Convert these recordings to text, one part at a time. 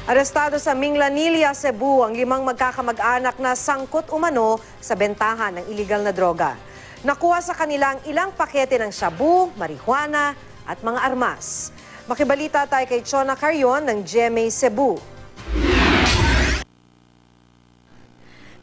Arestado sa Minglanilla, Cebu ang 5 magkakamag-anak na sangkot umano sa bentahan ng iligal na droga. Nakuha sa kanilang ilang pakete ng shabu, marijuana at mga armas. Makibalita tayo kay Chona Carrion ng GMA Cebu.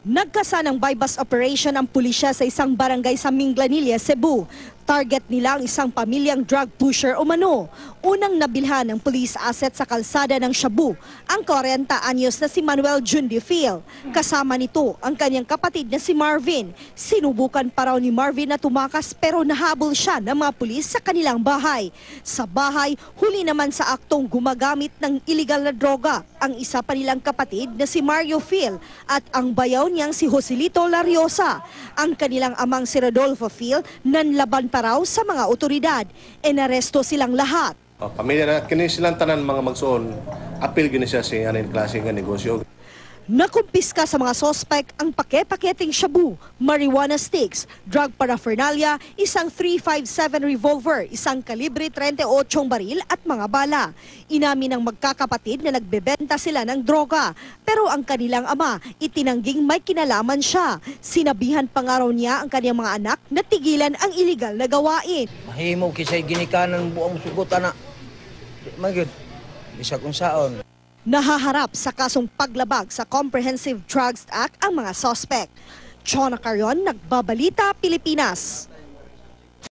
Nagkasanang bypass operation ang pulisya sa isang barangay sa Minglanilla, Cebu. Target nila ang isang pamilyang drug pusher umano. Unang nabilhan ng police asset sa kalsada ng Shabu ang 40 anyos na si Manuel Jundifil. Kasama nito ang kanyang kapatid na si Marvin. Sinubukan pa raw ni Marvin na tumakas pero nahabol siya ng mga pulis sa kanilang bahay. Sa bahay, huli naman sa aktong gumagamit ng iligal na droga ang isa pa nilang kapatid na si Mario Phil at ang bayaw niyang si Joselito Lariosa. Ang kanilang amang si Rodolfo Phil nanlaban pa raw sa mga otoridad. Inaresto silang lahat. Pamilya na kini silang tanan mga magsuon, apil gini siya sa aning klase nga negosyo. Nakumpiska sa mga sospek ang paket-paketing shabu, marijuana sticks, drug paraphernalia, isang .357 revolver, isang kalibre 38 baril at mga bala. Inamin ng magkakapatid na nagbebenta sila ng droga, pero ang kanilang ama itinangging may kinalaman siya. Sinabihan pa nga raw niya ang kanyang mga anak na tigilan ang iligal na gawain. Mahimo kisay ginikanan buong sugot anak. Magud, bisa kung saon. Nahaharap sa kasong paglabag sa Comprehensive Drugs Act ang mga sospek. Chona Carrion, Nagbabalita, Pilipinas.